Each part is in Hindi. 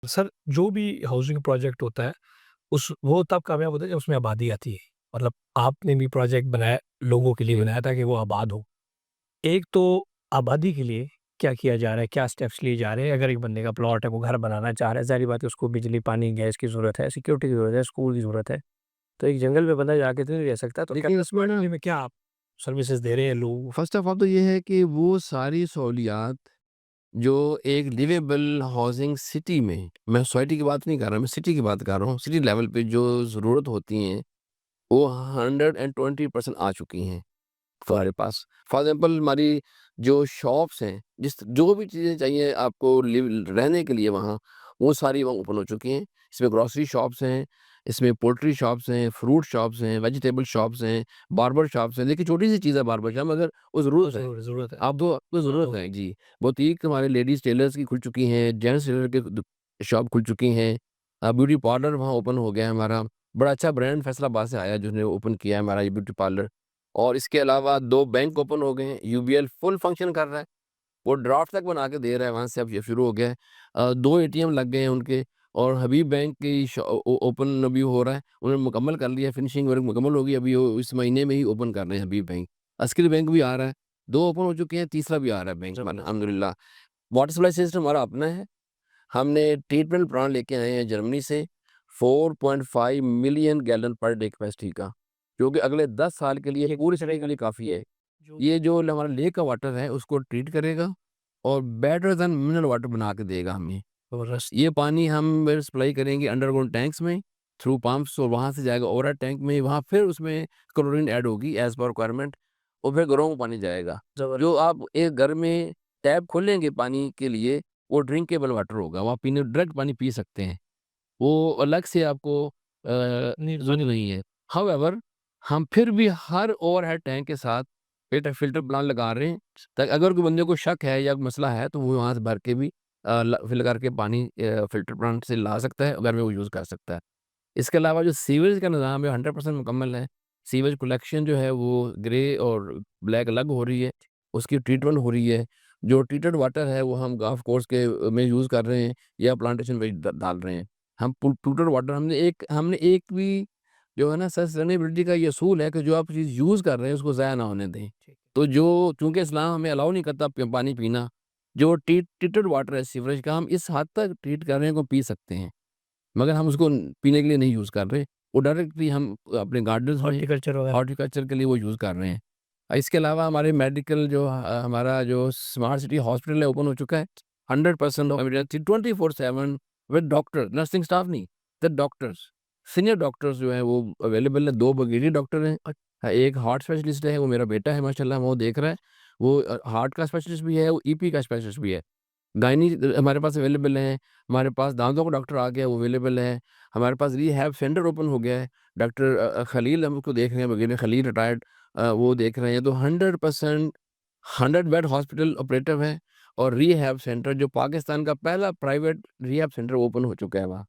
सर, जो भी हाउसिंग प्रोजेक्ट होता है, उस वो तब कामयाब होता है जब उसमें आबादी आती है। मतलब आपने भी प्रोजेक्ट बनाया, लोगों के लिए जी। बनाया ताकि वो आबाद हो। एक तो आबादी के लिए क्या किया जा रहा है, क्या स्टेप्स लिए जा रहे हैं? अगर एक बंदे का प्लॉट है, वो घर बनाना चाह रहा है, ज़ाहिर-सी बात है उसको बिजली, पानी, गैस की ज़रूरत है, सिक्योरिटी की ज़रूरत है, स्कूल की ज़रूरत है। तो एक जंगल में बंदा जाके तो नहीं रह सकता, तो क्या देखिए इसमें ना में क्या आप सर्विसेज़ दे रहे हैं लोगों को? फ़र्स्ट ऑफ ऑल तो ये है कि वो सारी सहूलियात जो एक लिवेबल हाउसिंग सिटी में, मैं सोसाइटी की बात नहीं कर रहा, मैं सिटी की बात कर रहा हूँ। सिटी लेवल पे जो ज़रूरत होती हैं, वो 120% आ चुकी हैं हमारे पास। फॉर एग्ज़ाम्पल हमारी जो शॉप्स हैं, जिस जो भी चीज़ें चाहिए आपको लिव रहने के लिए वहाँ, वो सारी वहाँ ओपन हो चुकी हैं। इसमें ग्रोसरी शॉप्स हैं, इसमें पोल्ट्री शॉप्स हैं, फ्रूट शॉप्स हैं, वेजिटेबल शॉप्स हैं, बार्बर शॉप्स हैं। देखिए छोटी-सी चीज़ है बार्बर शॉप मगर वो वो ज़रूरत है। ज़रूर ज़रूरत है। अब वो आपको ज़रूरत है जी। बुटीक हमारे लेडीज़ टेलर्स की खुल चुकी हैं, जेंट्स टेलर के शॉप खुल चुकी हैं। ब्यूटी पार्लर वहाँ ओपन हो गया है हमारा। बड़ा अच्छा ब्रांड फैसलाबाद से आया है जिसने ओपन किया है हमारा ये ब्यूटी पार्लर। और इसके अलावा 2 बैंक ओपन हो गए हैं, यूबीएल फुल फंक्शन कर रहा है। वो ड्राफ्ट तक बना के दे रहा है, वहाँ से अब ये शुरू हो गया है। 2 एटीएम लग गए हैं उनके और हबीब बैंक की ओपन अभी हो रहा है। उन्होंने मुकम्मल कर लिया, फिनिशिंग वर्क मुकम्मल हो गई, अभी वो इस महीने में ही ओपन कर रहे हैं हबीब बैंक। अस्किल बैंक भी आ रहा है, 2 ओपन हो चुके हैं, तीसरा भी आ रहा है बैंक हमारा ज़बरदस्त। अल्हम्दुलिल्लाह। वाटर सप्लाई सिस्टम हमारा अपना है। हमने ट्रीटमेंट प्लांट लेके आए हैं जर्मनी से, 4.5 million gallon per day capacity का, जो कि अगले 10 साल के लिए ये पूरी सिटी के लिए काफ़ी है। जो ये जो हमारा लेक का वाटर है उसको ट्रीट करेगा और बेटर देन मिनरल वाटर बना के देगा हमें। ज़बरदस्त। ये पानी हम सप्लाई करेंगे अंडरग्राउंड टैंक्स में थ्रू पंप्स और वहाँ से जाएगा ओवरहेड टैंक में, वहाँ फिर उसमें क्लोरीन ऐड होगी एज़ पर रिक्वायरमेंट और फिर घरों में पानी जाएगा। ज़बर जो आप एक घर में टैप खोलेंगे पानी के लिए, वो ड्रिंकेबल वाटर होगा, वो आप पीने डायरेक्ट पानी पी सकते हैं। वो अलग से आपको नहीं ज़रूरत नहीं है। हाउएवर हम फिर भी हर ओवरहेड टैंक के साथ फ़िल्टर प्लांट लगा रहे हैं, ताकि अगर कोई बंदे को शक है या मसला है, तो वो वहाँ से भर के भी फिल करके पानी फ़िल्टर प्लांट से ला सकता है, घर में वो यूज़ कर सकता है। इसके अलावा जो सीवेज का निज़ाम है 100% मुकम्मल है। सीवेज कलेक्शन जो है वो ग्रे और ब्लैक अलग हो रही है, उसकी ट्रीटमेंट हो रही है। जो ट्रीटेड वाटर है वो हम गोल्फ कोर्स के में यूज़ कर रहे हैं या प्लांटेशन में ड डाल रहे हैं। हम ट्रीटेड वाटर हमने एक भी जो है ना सस्टेनेबिलिटी का ये असूल है कि जो आप चीज़ यूज़ कर रहे हैं उसको ज़ाया ना होने दें। ठीक है। तो जो चूँकि इस्लाम हमें अलाउ नहीं करता पानी पीना, जो ट्रीटेड वाटर है सीवरेज का हम इस हद तक ट्रीट कर रहे हैं को पी सकते हैं। मगर हम उसको पीने के लिए नहीं यूज़ कर रहे। वो डायरेक्टली हम अपने गार्डन्स में हॉर्टिकल्चर वगैरह। हॉर्टिकल्चर के लिए वो यूज़ कर रहे हैं। इसके अलावा हमारे मेडिकल जो हमारा जो स्मार्ट सिटी हॉस्पिटल है ओपन हो चुका है। 100% of evidence 24/7 with doctor, nursing staff नहीं, विद डॉक्टर्स। सीनियर डॉक्टर्स जो हैं वो अवेलेबल हैं, 2 बजीरी डॉक्टर हैं। एक हार्ट स्पेशलिस्ट है, वो मेरा बेटा है माशाल्लाह वो देख रहा है। वो हार्ट का स्पेशलिस्ट भी है, वो ईपी का स्पेशलिस्ट भी है। गायनी हमारे पास अवेलेबल हैं, हमारे पास दाँतों का डॉक्टर आ गया है, वो अवेलेबल है, हमारे पास रिहैब सेंटर ओपन हो गया है, डॉक्टर खलील हम उसको देख रहे हैं, वगैरह खलील रिटायर्ड वो देख रहे हैं, तो 100% 100 बेड हॉस्पिटल ऑपरेटिव है और रिहैब सेंटर जो पाकिस्तान का पहला प्राइवेट रिहैब सेंटर ओपन हो चुका है वहाँ।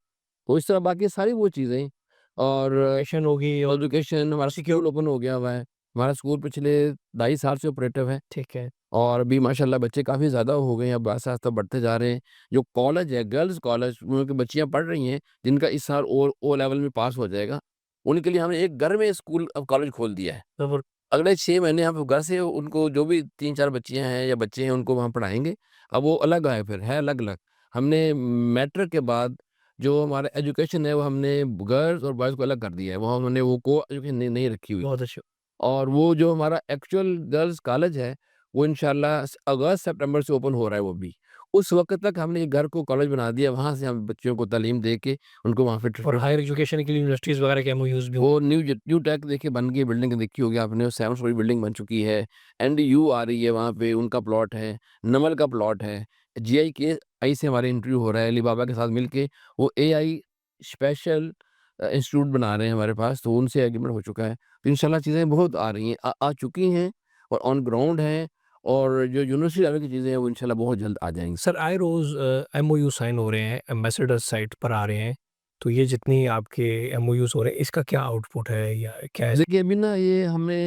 तो इस तरह बाकी सारी वो चीज़ें और एजुकेशन होगी और एजुकेशन हमारा सिक्योर स्कूल ओपन हो गया हुआ है, हमारा स्कूल पिछले 2.5 साल से ऑपरेटिव है। ठीक है। और अभी माशाल्लाह बच्चे काफ़ी ज़्यादा हो गए हैं, अब आहिस्ता-आहिस्ता बढ़ते जा रहे हैं। जो कॉलेज है, गर्ल्स कॉलेज, उनमें की बच्चियाँ पढ़ रही हैं, जिनका इस साल ओ लेवल में पास हो जाएगा, उनके लिए हमने एक घर में स्कूल अब कॉलेज खोल दिया है। ज़बर अगले 6 महीने हम घर से उनको जो भी 3-4 बच्चियाँ हैं या बच्चे हैं, उनको वहाँ पढ़ाएँगे। अब वो अलग है फिर, है अलग-अलग। हमने मैट्रिक के बाद जो हमारा एजुकेशन है, वो हमने गर्ल्स और बॉयज़ को अलग कर दिया है। वहाँ उन्होंने वो को एजुकेशन नहीं रखी हुई। बहुत अच्छे। और वो जो हमारा एक्चुअल गर्ल्स कॉलेज है, वो इंशाल्लाह अगस्त सितंबर से ओपन हो रहा है वो भी। उस वक़्त तक हमने घर को कॉलेज बना दिया, वहाँ से हम बच्चियों को तालीम दे के उनको वहाँ पे और हायर एजुकेशन के लिए यूनिवर्सिटीज़ वगैरह के एमओयूज़ भी वो होंगे। न्यू टेक देखिए बन गई बिल्डिंग देखी होगी आपने, 7 स्टोरी बिल्डिंग बन चुकी है। एनडीयू आ रही है वहाँ पे, उनका प्लॉट है, नमल का प्लॉट है। जीआईकेआई से हमारा इंटरव्यू हो रहा है, अलीबाबा के साथ मिलके वो एआई स्पेशल इंस्टीट्यूट बना रहे हैं हमारे पास, तो उनसे एग्रीमेंट हो चुका है। तो इंशाल्लाह चीज़ें बहुत आ रही हैं, आ चुकी हैं और ऑन ग्राउंड हैं और जो यूनिवर्सिटी लेवल की चीज़ें हैं वो इंशाल्लाह बहुत जल्द आ जाएँगी। सर आए रोज़ एमओयू साइन हो रहे हैं, एम्बेसडर साइट पर आ रहे हैं, तो ये जितनी आपके एमओयूज़ हो रहे हैं, इसका क्या आउटपुट है या क्या है? देखिए अभी ना ये हमने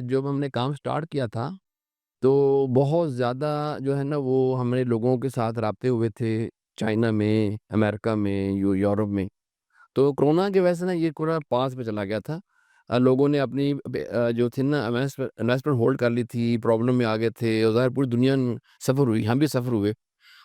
जब हमने काम स्टार्ट किया था तो बहुत ज़्यादा जो है ना वो हमने लोगों के साथ राब्ते हुए थे। चाइना में, अमेरिका में, यूरोप में। तो कोरोना की वजह से ना ये पूरा पास पे चला गया था। लोगों ने अपनी जो थी ना इन्वेस्टमेंट होल्ड कर ली थी, प्रॉब्लम में आ गए थे और ज़ाहिर पूरी दुनिया सफ़र हुई, हम भी सफ़र हुए।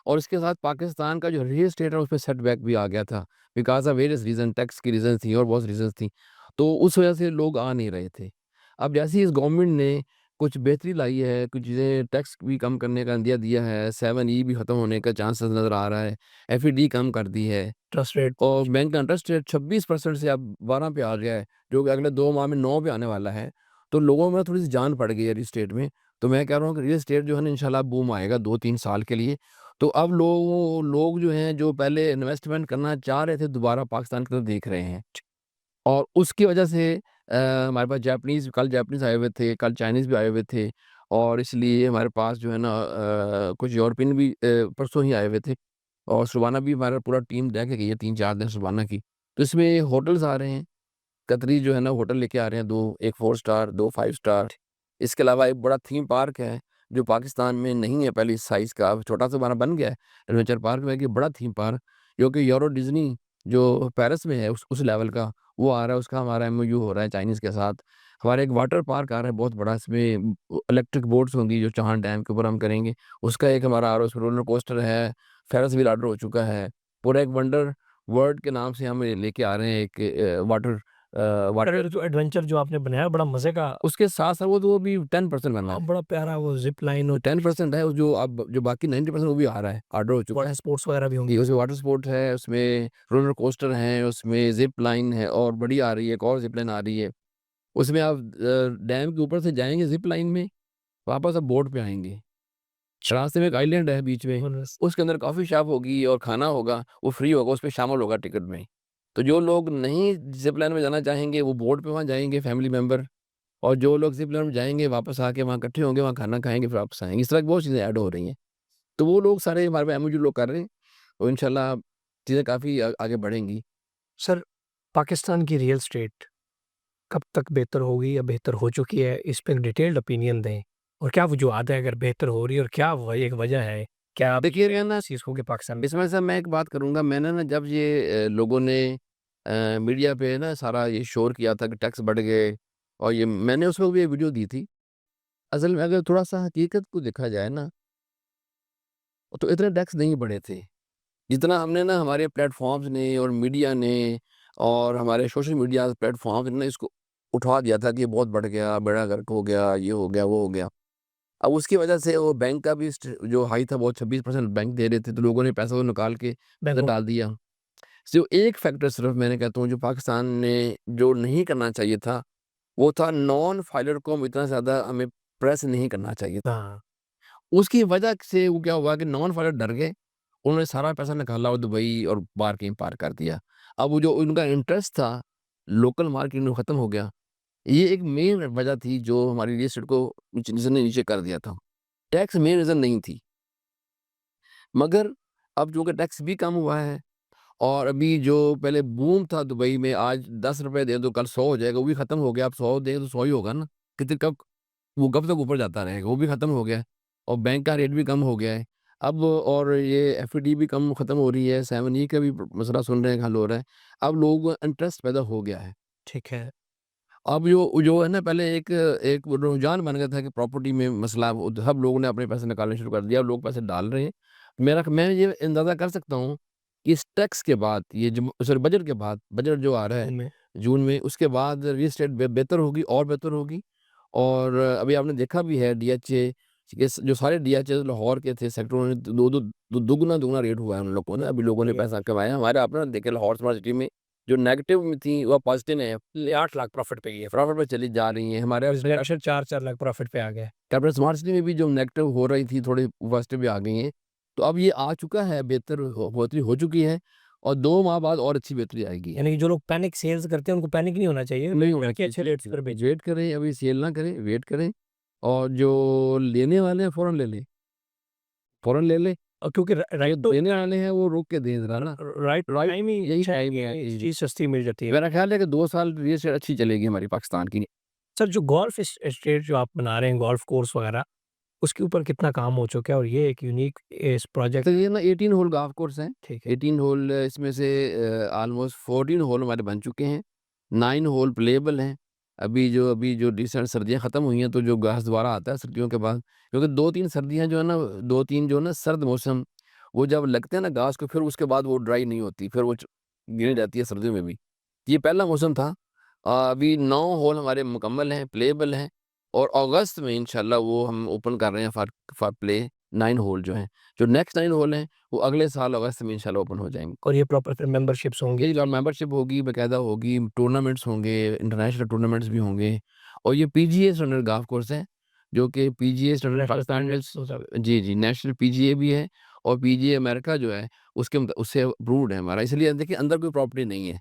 और इसके साथ पाकिस्तान का जो रियल एस्टेट है उसपे सेटबैक भी आ गया था। Because of various reason, tax की रीज़न थी और बहुत रीज़न्स थी। तो उस वजह से लोग आ नहीं रहे थे। अब जैसे ही इस गवर्नमेंट ने कुछ बेहतरी लाई है, कुछ चीज़ें टैक्स भी कम करने का इंदिया दिया है, 7E भी खत्म होने का चांसेस नज़र आ रहा है, एफईडी कम कर दी है ट्रस्ट रेट और बैंक का इंटरेस्ट रेट 26% से अब 12 पे आ गया है, जो कि अगले 2 माह में 9 पे आने वाला है। तो लोगों में थोड़ी-सी जान पड़ गई है रियल एस्टेट में। तो मैं कह रहा हूँ कि रियल एस्टेट जो है ना इंशाल्लाह बूम आएगा 2-3 साल के लिए। तो अब लोग जो हैं जो पहले इन्वेस्टमेंट करना चाह रहे थे दोबारा पाकिस्तान की तरफ देख रहे हैं। और उसकी वजह से हमारे पास जापानीज़ आए हुए थे, कल चाइनीज़ भी आए हुए थे और इसलिए हमारे पास जो है ना कुछ यूरोपियन भी परसों ही आए हुए थे और सुबाना भी हमारा पूरा टीम रह के गई है 3-4 दिन सुबाना की। तो इसमें होटल्स आ रहे हैं, कतरी जो है ना होटल लेके आ रहे हैं 2, 1 4 स्टार, 2 5 स्टार। इसके अलावा एक बड़ा थीम पार्क है, जो पाकिस्तान में नहीं है पहले इस साइज़ का, अब छोटा-सा हमारा बन गया है। एडवेंचर पार्क में एक बड़ा थीम पार्क, जो कि यूरो डिज़नी जो पेरिस में है उस लेवल का, वो आ रहा है, उसका हमारा एमओयू हो रहा है चाइनीज़ के साथ। हमारा एक वाटर पार्क आ रहा है बहुत बड़ा, इसमें इलेक्ट्रिक बोट्स होंगी जो चाँद डैम के ऊपर हम करेंगे, उसका एक हमारा आ रहा है, उसमें रोलर कोस्टर है, फेरिस व्हील ऑर्डर हो चुका है। पूरा एक वंडर वर्ल्ड के नाम से हम लेके आ रहे हैं एक वाटर जो एडवेंचर जो आपने बनाया बड़ा मज़े का उसके साथ-साथ वो भी 10% बना है। बड़ा प्यारा वो ज़िप लाइन तो और 10% है, जो बाकी 90% वो भी आ रहा है, ऑर्डर हो चुका वाटर है। स्पोर्ट्स वगैरह भी होंगे। जी, उसमें वाटर स्पोर्ट है, उसमें रोलर कोस्टर है, उसमें ज़िप लाइन है और बड़ी आ रही है, एक और ज़िप लाइन आ रही है। उसमें आप डैम के ऊपर से जाएँगे ज़िप लाइन में, वापस आप बोट पे आएँगे। रास्ते में एक आइलैंड है बीच में, बोनस उसके अंदर कॉफ़ी शॉप होगी और खाना होगा, वो फ्री होगा, उसपे शामिल होगा टिकट में। तो जो लोग नहीं ज़िप लाइन में जाना चाहेंगे, वो बोट पे वहाँ जाएँगे फैमिली मेंबर और जो लोग ज़िप लाइन में जाएँगे, वापस आके वहाँ इकट्ठे होंगे, वहाँ खाना खाएँगे, फिर वापस आएँगे। इस तरह की बहुत चीज़ें ऐड हो रही हैं। तो वो लोग सारे हमारे पास एमओयू लोग कर रहे हैं और इंशाल्लाह चीज़ें काफ़ी आगे बढ़ेंगी। सर, पाकिस्तान की रियल एस्टेट कब तक बेहतर होगी या बेहतर हो चुकी है, इस पे डिटेल्ड ओपिनियन दें? और क्या वजूहत है अगर बेहतर हो रही है और क्या एक वजह है? क्या आप देखिए क्या ना, इस चीज़ को कि पाकिस्तान में इसमें से मैं एक बात करूँगा, मैंने ना जब ये लोगों ने मीडिया पे ना सारा ये शोर किया था कि टैक्स बढ़ गए और ये मैंने उस वक़्त भी ये वीडियो दी थी। असल में अगर थोड़ा-सा हकीकत को देखा जाए ना, तो इतने टैक्स नहीं बढ़े थे। जितना हमने ना हमारे प्लेटफ़ॉर्म्स ने और मीडिया ने और हमारे सोशल मीडिया प्लेटफ़ॉर्म्स ने ना इसको उठा दिया था कि ये बहुत बढ़ गया, बेड़ा गर्क हो गया, ये हो गया, वो हो गया। अब उसकी वजह से वो बैंक का भी जो हाई था वो 26% बैंक दे रहे थे, तो लोगों ने पैसा वो निकाल के इधर बैंकों डाल दिया। सिर्फ़ एक फैक्टर सिर्फ़ मैंने कहता हूँ जो पाकिस्तान ने जो नहीं करना चाहिए था, वो था नॉन फाइलर को हम इतना ज़्यादा हमें प्रेस नहीं करना चाहिए था। हाँ, उसकी वजह से वो क्या हुआ कि नॉन फाइलर डर गए, उन्होंने सारा पैसा निकाला और दुबई और बाहर कहीं पार कर दिया। अब वो जो उनका इंटरेस्ट था, लोकल मार्केट में ख़त्म हो गया। ये एक मेन वजह थी जो हमारी रियल एस्टेट को जिसने नीचे कर दिया था। टैक्स मेन रीज़न नहीं थी। मगर अब चूँकि टैक्स भी कम हुआ है और अभी जो पहले बूम था दुबई में, आज ₹10 दें तो कल 100 हो जाएगा, वो भी खत्म हो गया। अब 100 दें तो 100 ही होगा ना। कितने कब तक ऊपर जाता रहेगा, वो भी खत्म हो गया है और बैंक का रेट भी कम हो गया है। अब और ये एफईडी भी कम खत्म हो रही है, 7E का भी मसला सुन रहे हैं, हल हो रहा है। अब लोगों को इंटरेस्ट पैदा हो गया है। ठीक है। अब जो है ना, पहले एक एक वो रुझान बन गया था कि प्रॉपर्टी में मसला, वो सब लोगों ने अपने पैसे निकालने शुरू कर दिया, अब लोग पैसे डाल रहे हैं। मैं ये अंदाज़ा कर सकता हूँ कि इस टैक्स के बाद, ये जो सॉरी बजट के बाद, बजट जो आ रहा है उनमें जून में, उसके बाद रियल एस्टेट बेहतर होगी और बेहतर होगी। और अभी आपने देखा भी है डीएचए के जो सारे डीएचए लाहौर के थे सेक्टर, उन्होंने दुगना रेट हुआ है उन लोग को ना, अभी लोगों ने पैसा कमाया। हमारे आपने देखे लाहौर स्मार्ट सिटी में जो नेगेटिव में थी, वो पॉज़िटिव है। 8 लाख प्रॉफ़िट पे गई है। प्रॉफ़िट पे चली जा रही हैं। हमारे इस बजट से 4-4 लाख प्रॉफ़िट पे आ गया है। कैपिटल स्मार्ट सिटी में भी जो नेगेटिव हो रही थी, थोड़ी पॉज़िटिव भी आ गई हैं। तो अब ये आ चुका है, बेहतरी हो चुकी है और 2 माह बाद और अच्छी बेहतरी आएगी। यानी कि जो लोग पैनिक सेल्स करते हैं उनको पैनिक नहीं होना चाहिए। नहीं होना कि अच्छे रेट्स चाहिए। पर बेचें। वेट करें, अभी सेल ना करें, वेट करें और जो लेने वाले हैं फ़ौरन ले लें, फ़ौरन ले लें। और क्योंकि जो राइट टू देने वाले हैं वो रोक के दें ज़रा ना। राइट राइट, टाइम ही यही अच्छा टाइम है, है। जी। चीज़ सस्ती मिल जाती है। मेरा ख़्याल है कि 2 साल रियल एस्टेट अच्छी चलेगी हमारी पाकिस्तान की। सर जो गोल्फ एस्टेट जो आप बना रहे हैं, गोल्फ कोर्स वगैरह, उसके ऊपर कितना काम हो चुका है और ये एक यूनिक इस प्रोजेक्ट तो ये ना 18 होल गोल्फ कोर्स हैं। ठीक है। 18 होल इसमें से ऑलमोस्ट 14 होल हमारे बन चुके हैं। 9 होल प्लेएबल हैं। अभी जो रिसेंट सर्दियाँ ख़त्म हुई हैं तो जो घास दोबारा आता है सर्दियों के बाद, क्योंकि 2-3 सर्दियाँ जो है ना 2-3 जो ना सर्द मौसम, वो जब लगते हैं ना घास को, फिर उसके बाद वो ड्राई नहीं होती, फिर वो गिर जाती है सर्दियों में भी। ये पहला मौसम था। अभी 9 होल हमारे मुकम्मल हैं, प्लेएबल हैं और अगस्त में इंशाल्लाह वो हम ओपन कर रहे हैं फॉर फॉर प्ले 9 होल जो हैं। जो नेक्स्ट 9 होल हैं, वो अगले साल अगस्त में इंशाल्लाह ओपन हो जाएँगे। और ये प्रॉपर फिर मेंबरशिप्स होंगी? जी, और मेंबरशिप होगी, बाकायदा होगी, टूर्नामेंट्स होंगे, इंटरनेशनल टूर्नामेंट्स भी होंगे और ये पीजीए स्टैंडर्ड गोल्फ कोर्स है, जो कि पीजीए स्टैंडर्ड नेशनल पाकिस्तान में स्टैंडर्ड्स हो जाएगा। जी, जी, नेशनल पीजीए भी है और पीजीए अमेरिका जो है, उससे अप्रूव्ड है हमारा। इसलिए देखिए अंदर कोई प्रॉपर्टी नहीं है।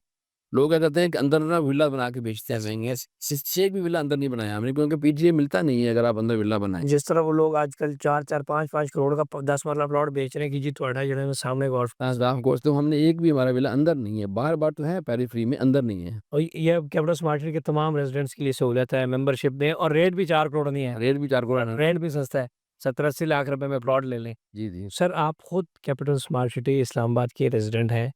लोग क्या करते हैं कि अंदर ना विला बना के बेचते हैं महँगे, शेख भी विला अंदर नहीं बनाया हमने, क्योंकि पीजीए मिलता नहीं है अगर आप अंदर विला बनाएँ। जिस तरह वो लोग आजकल 4-4 5-5 करोड़ का 10 मरला प्लॉट बेच रहे हैं कि जी ਤੁਹਾਡਾ ਜਿਹੜਾ ना सामने गोल्फ गोल्फ कोर्स तो हमने एक भी हमारा विला अंदर नहीं है, बाहर-बाहर तो है पेरीफ्री में, अंदर नहीं है। और ये कैपिटल स्मार्ट सिटी के तमाम रेजिडेंट्स के लिए सहूलियत है, मेंबरशिप दें और रेट भी 4 करोड़ नहीं है। रेट भी 4 करोड़ है। रेंट भी सस्ता है, 70-80 लाख रुपए में प्लॉट ले लें। जी, जी। सर आप खुद कैपिटल स्मार्ट सिटी इस्लामाबाद के रेजिडेंट हैं,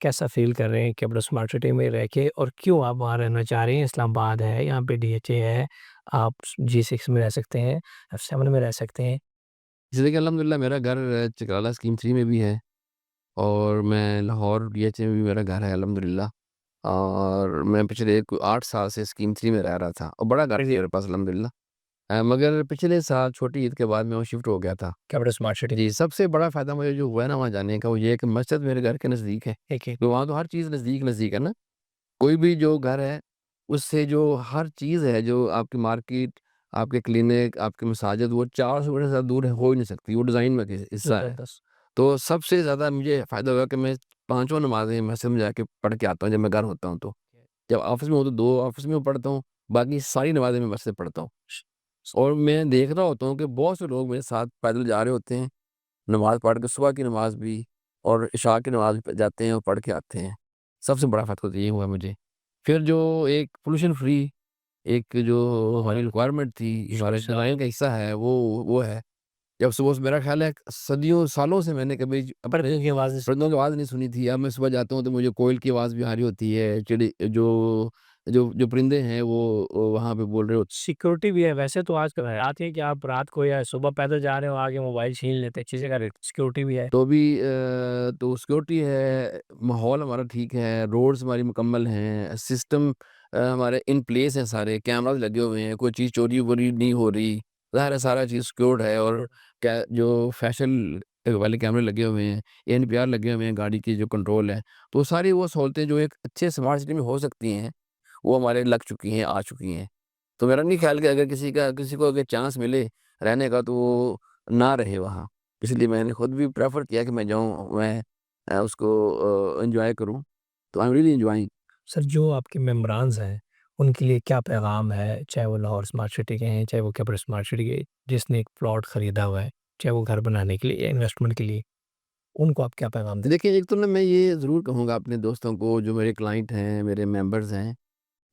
कैसा फ़ील कर रहे हैं कैपिटल स्मार्ट सिटी में रह के और क्यों आप वहाँ रहना चाह रहे हैं? इस्लामाबाद है, यहाँ पे डीएचए है, आप जी6 में रह सकते हैं, F7 में रह सकते हैं। जी, देखिए अल्हम्दुलिल्लाह मेरा घर चिकराला स्कीम 3 में भी है और मैं लाहौर डीएचए में भी मेरा घर है अल्हम्दुलिल्लाह। और मैं पिछले 8 साल से स्कीम 3 में रह रहा था और बड़ा घर है मेरे पास अल्हम्दुलिल्लाह। मगर पिछले साल छोटी ईद के बाद मैं वहाँ शिफ्ट हो गया था। कैपिटल स्मार्ट सिटी जी, सबसे बड़ा फ़ायदा मुझे जो हुआ है ना वहाँ जाने का, वो ये है कि मस्जिद मेरे घर के नज़दीक है। एक है। तो वहाँ तो हर चीज़ नज़दीक-नज़दीक है ना। कोई भी जो घर है, उससे जो हर चीज़ है, जो आपकी मार्केट, आपके क्लिनिक, आपकी मसाजिद, वो 400 मीटर से ज़्यादा दूर हो ही नहीं सकती, वो डिज़ाइन में के हिस्सा है। ज़बरदस्त। तो सबसे ज़्यादा मुझे फ़ायदा हुआ कि मैं पाँचों नमाज़ें मस्जिद में जाके पढ़ के आता हूँ, जब मैं घर होता हूँ तो। जब ऑफ़िस में हूँ तो 2 ऑफ़िस में पढ़ता हूँ, बाकी सारी नमाज़ें मैं मस्जिद पढ़ता हूँ। और मैं देख रहा होता हूँ कि बहुत से लोग मेरे साथ पैदल जा रहे होते हैं, नमाज़ पढ़ के, सुबह की नमाज़ भी और इशा की नमाज़ भी जाते हैं और पढ़ के आते हैं। सबसे बड़ा फ़ायदा तो ये हुआ मुझे। फिर जो एक पोल्यूशन फ्री एक जो हमारी रिक्वायरमेंट थी, हमारे डिज़ाइन का हिस्सा है, वो है। जब सुबह से मेरा ख़्याल है सदियों सालों से मैंने कभी परिंदों की आवाज़ परिंदों की आवाज़ नहीं सुनी थी। अब मैं सुबह जाता हूँ तो मुझे कोयल की आवाज़ भी आ रही होती है, चिड़ी जो जो जो परिंदे हैं वो वहाँ पे बोल रहे होते सिक्योरिटी भी है, वैसे तो आजकल रात है कि आप रात को या सुबह पैदल जा रहे हो, आगे मोबाइल छीन लेते हैं, चीज़ें का सिक्योरिटी भी है। तो भी तो सिक्योरिटी है, माहौल हमारा ठीक है, रोड्स हमारी मुकम्मल हैं, सिस्टम हमारे इन प्लेस हैं सारे, कैमराज़ लगे हुए हैं, कोई चीज़ चोरी-वोरी नहीं हो रही, ज़ाहिर है सारा चीज़ सिक्योर्ड है और क्या जो फैशन वाले कैमरे लगे हुए हैं, एनपीआर लगे हुए हैं, गाड़ी की जो कंट्रोल है, तो सारी वो सहूलतें जो एक अच्छे स्मार्ट सिटी में हो सकती हैं, वो हमारे लग चुकी हैं, आ चुकी हैं। तो मेरा नहीं ख्याल कि अगर किसी को अगर चांस मिले रहने का तो वो ना रहे वहाँ। इसलिए मैंने खुद भी प्रेफ़र किया कि मैं जाऊँ, मैं उसको एन्जॉय करूँ। तो I am really enjoying. Sir जो आपके मेंबरान्स हैं, उनके लिए क्या पैगाम है? चाहे वो लाहौर स्मार्ट सिटी के हैं, चाहे वो कैपिटल स्मार्ट सिटी के जिसने एक प्लॉट खरीदा हुआ है, चाहे वो घर बनाने के लिए या इन्वेस्टमेंट के लिए, उनको आप क्या पैगाम दें? देखिए, एक तो ना मैं ये ज़रूर कहूँगा अपने दोस्तों को जो मेरे क्लाइंट हैं, मेरे मेंबर्स हैं,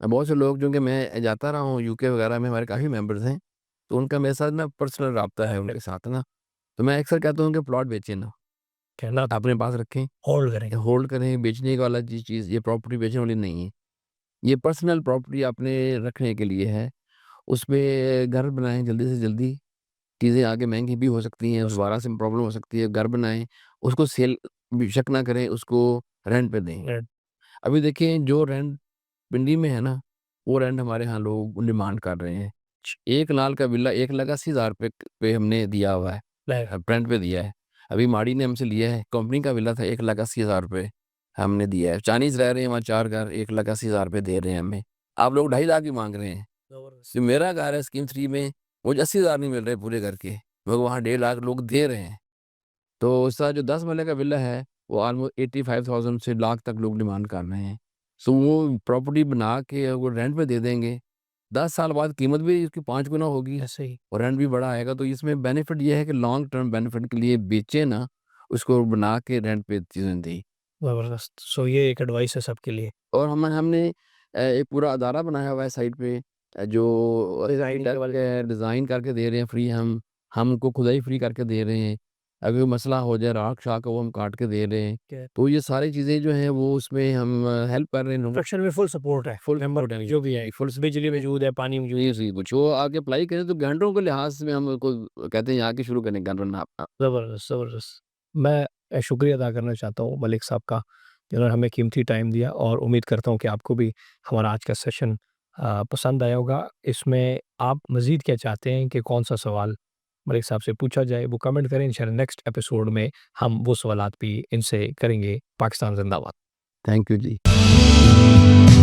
बहुत से लोग जो कि मैं जाता रहा हूँ यूके वगैरह में हमारे काफ़ी मेंबर्स हैं, तो उनका मेरे साथ ना पर्सनल राब्ता है उनके साथ ना। तो मैं अक्सर कहता हूँ कि प्लॉट बेचिए ना, कहना अपने पास रखें, होल्ड करें। होल्ड करें, बेचने वाला चीज़ ये प्रॉपर्टी बेचने वाली नहीं है। ये पर्सनल प्रॉपर्टी अपने रखने के लिए है। उसपे घर बनाएँ जल्दी से जल्दी, चीज़ें आगे महँगी भी हो सकती हैं, दोबारा से प्रॉब्लम हो सकती है, घर बनाएँ, उसको सेल बेशक ना करें, उसको रेंट पे दें। रेंट अभी देखिए जो रेंट पिंडी में है ना, वो रेंट हमारे यहाँ लोग डिमांड कर रहे हैं। 1 कनाल का विला 1,80,000 पे हमने दिया हुआ है, फ्लैट रेंट पे दिया है। अभी माड़ी ने हमसे लिया है, कंपनी का विला था 1,80,000 हमने दिया है। चाइनीज़ रह रहे हैं वहाँ 4 घर 1,80,000 दे रहे हैं हमें। आप लोग 2.5 लाख ही माँग रहे हैं। ज़बरदस्त। जो मेरा घर है स्कीम 3 में, मुझे 80,000 नहीं मिल रहे पूरे घर के, मगर वहाँ 1.5 लाख लोग दे रहे हैं। तो उसका जो 10 मरले का विला है, वो ऑलमोस्ट 85,000 से लाख तक लोग डिमांड कर रहे हैं। सो वो प्रॉपर्टी बना के अगर रेंट पे दे देंगे, 10 साल बाद कीमत भी उसकी 5 गुना होगी ऐसे ही और रेंट भी बड़ा आएगा। तो इसमें बेनिफिट ये है कि लॉन्ग टर्म बेनिफिट के लिए बेचें ना, उसको बना के रेंट पे चीज़ें दें। ज़बरदस्त। सो ये एक एडवाइस है सबके लिए। और हमने एक पूरा अदारा बनाया हुआ है साइट पे जो डिज़ाइन के वाले डिज़ाइन करके दे रहे हैं फ्री हम। हम उनको खुदाई फ्री करके दे रहे हैं। अगर कोई मसला हो जाए, राख-शाख वो हम काट के दे रहे हैं। क्या तो ये सारी चीज़ें जो हैं वो उसमें हम हेल्प कर रहे हैं लोगों कंस्ट्रक्शन में फुल सपोर्ट है, फुल मेंबर सपोर्ट है जो भी है, फुल बिजली मौजूद है, पानी मौजूद है। जी, कुछ वो आके अप्लाई करें तो घंटों के लिहाज में हम उनको कहते हैं यहाँ के शुरू करें गन रन आप। ज़बरदस्त, ज़बरदस्त। मैं शुक्रिया अदा करना चाहता हूँ मलिक साहब का, जिन्होंने हमें कीमती टाइम दिया और उम्मीद करता हूँ कि आपको भी हमारा आज का सेशन पसंद आया होगा। इसमें आप मज़ीद क्या चाहते हैं कि कौन-सा सवाल मलिक साहब से पूछा जाए, वो कमेंट करें। इंशाल्लाह नेक्स्ट एपिसोड में हम वो सवालात भी इनसे करेंगे। पाकिस्तान ज़िंदाबाद। Thank you ji.